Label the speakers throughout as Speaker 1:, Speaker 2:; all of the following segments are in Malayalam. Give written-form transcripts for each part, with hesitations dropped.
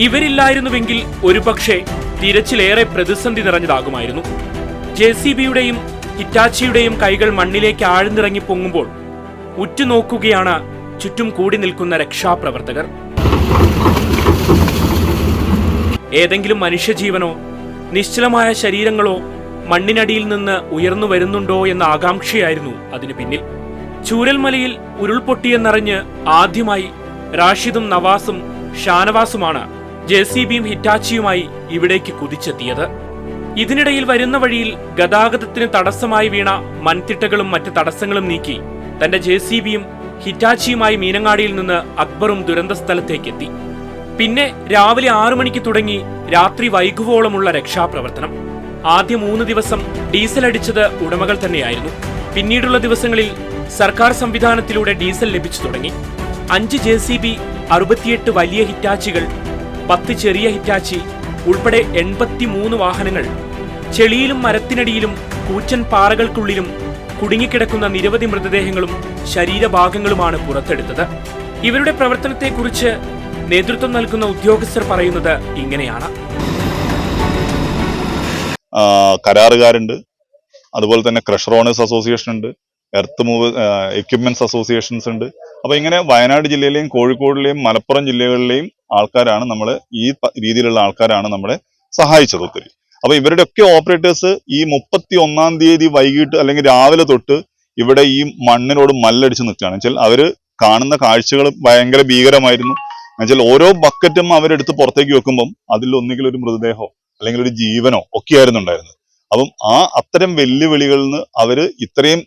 Speaker 1: ഇവരില്ലായിരുന്നുവെങ്കിൽ ഒരുപക്ഷെ തിരച്ചിലേറെ പ്രതിസന്ധി നിറഞ്ഞതാകുമായിരുന്നു. JCBയുടെയും ഹിറ്റാച്ചിയുടെയും കൈകൾ മണ്ണിലേക്ക് ആഴ്ന്നിറങ്ങി പൊങ്ങുമ്പോൾ ഉറ്റുനോക്കുകയാണ് ചുറ്റും കൂടി നിൽക്കുന്ന രക്ഷാപ്രവർത്തകർ. ഏതെങ്കിലും മനുഷ്യജീവനോ നിശ്ചലമായ ശരീരങ്ങളോ മണ്ണിനടിയിൽ നിന്ന് ഉയർന്നു വരുന്നുണ്ടോ എന്ന ആകാംക്ഷയായിരുന്നു അതിനു പിന്നിൽ. ചൂരൽമലയിൽ ഉരുൾപൊട്ടിയെന്നറിഞ്ഞ് ആദ്യമായി റാഷിദും നവാസും ഷാനവാസുമാണ് JCBയും ഹിറ്റാച്ചിയുമായി ഇവിടേക്ക് കുതിച്ചെത്തിയത്. ഇതിനിടയിൽ വരുന്ന വഴിയിൽ ഗതാഗതത്തിന് തടസ്സമായി വീണ മൺതിട്ടകളും മറ്റ് തടസ്സങ്ങളും നീക്കി തന്റെ JCBയും ഹിറ്റാച്ചിയുമായി മീനങ്ങാടിയിൽ നിന്ന് അക്ബറും ദുരന്ത സ്ഥലത്തേക്കെത്തി. പിന്നെ രാവിലെ 6 മണിക്ക് തുടങ്ങി രാത്രി വൈകുവോളമുള്ള രക്ഷാപ്രവർത്തനം. ആദ്യ 3 ദിവസം ഡീസൽ അടിച്ചത് ഉടമകൾ തന്നെയായിരുന്നു. പിന്നീടുള്ള ദിവസങ്ങളിൽ സർക്കാർ സംവിധാനത്തിലൂടെ ഡീസൽ ലഭിച്ചു തുടങ്ങി. 5 JCB, 68 വലിയ ഹിറ്റാച്ചികൾ, 10 ചെറിയ ഹിറ്റാച്ചി ഉൾപ്പെടെ 83 വാഹനങ്ങൾ ചെളിയിലും മരത്തിനടിയിലും കൂറ്റൻ പാറകൾക്കുള്ളിലും കുടുങ്ങിക്കിടക്കുന്ന നിരവധി മൃതദേഹങ്ങളും ശരീരഭാഗങ്ങളുമാണ് പുറത്തെടുത്തത്. ഇവരുടെ പ്രവർത്തനത്തെക്കുറിച്ച് നേതൃത്വം നൽകുന്ന ഉദ്യോഗസ്ഥർ പറയുന്നത് ഇങ്ങനെയാണ്.
Speaker 2: കരാറുകാരുണ്ട്, അതുപോലെ തന്നെ ക്രഷർ ഓണേഴ്സ് അസോസിയേഷൻ ഉണ്ട്, എർത്ത് മൂവ് എക്യുപ്മെന്റ്സ് അസോസിയേഷൻസ് ഉണ്ട്. അപ്പൊ ഇങ്ങനെ വയനാട് ജില്ലയിലെയും കോഴിക്കോടിലെയും മലപ്പുറം ജില്ലകളിലെയും ആൾക്കാരാണ് നമ്മള് ഈ രീതിയിലുള്ള ആൾക്കാരാണ് നമ്മളെ സഹായിച്ചത് ഒത്തിരി. അപ്പൊ ഇവരുടെ ഒക്കെ ഓപ്പറേറ്റേഴ്സ് ഈ 31-ാം തീയതി വൈകിട്ട് അല്ലെങ്കിൽ രാവിലെ തൊട്ട് ഇവിടെ ഈ മണ്ണിനോട് മല്ലടിച്ച് നിൽക്കുകയാണ്. വെച്ചാൽ അവര് കാണുന്ന കാഴ്ചകൾ ഭയങ്കര ഭീകരമായിരുന്നു. എന്നുവെച്ചാൽ ഓരോ ബക്കറ്റും അവരെടുത്ത് പുറത്തേക്ക് വെക്കുമ്പം അതിൽ ഒന്നുകിൽ ഒരു മൃതദേഹമോ അല്ലെങ്കിൽ ഒരു ജീവനോ ഒക്കെയായിരുന്നു ഉണ്ടായിരുന്നത്. അപ്പം അത്തരം വെല്ലുവിളികളിൽ നിന്ന് അവര് ഇത്രയും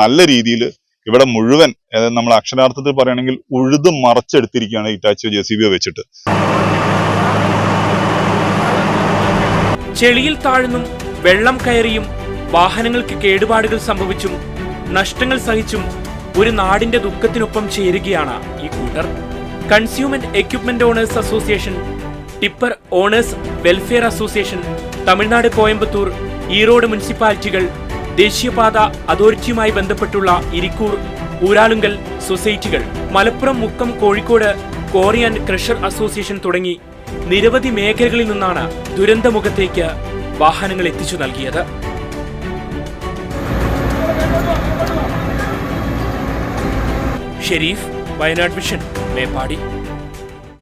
Speaker 2: നല്ല രീതിയിൽ ഇവിടെ മുഴുവൻ നമ്മൾ അക്ഷരാർത്ഥത്തിൽ പറയുകയാണെങ്കിൽ ഉഴുത് മറച്ചെടുത്തിരിക്കുകയാണ് ഹിറ്റാച്ചിയോ JCBയോ വെച്ചിട്ട്.
Speaker 1: ചെളിയിൽ താഴ്ന്നും വെള്ളം കയറിയും വാഹനങ്ങൾക്ക് കേടുപാടുകൾ സംഭവിച്ചും നഷ്ടങ്ങൾ സഹിച്ചും ഒരു നാടിന്റെ ദുഃഖത്തിനൊപ്പം ചേരുകയാണ് ഈ കൂട്ടർ. Consumer equipment owners association, tipper owners welfare association, Tamil Nadu, Coimbatore, Erode മുനിസിപ്പാലിറ്റികൾ, ദേശീയപാത അതോറിറ്റിയുമായി ബന്ധപ്പെട്ടുള്ള ഇരിക്കൂർ, ഊരാളുങ്കൽ സൊസൈറ്റികൾ, Malappuram, Mukkam, Kozhikode quarry and crusher association തുടങ്ങി നിരവധി മേഖലകളിൽ നിന്നാണ് ദുരന്തമുഖത്തേക്ക് വാഹനങ്ങൾ എത്തിച്ചു നൽകിയത്. ഷെരീഫ്, വയനാട് വിഷൻ, മേപ്പാടി.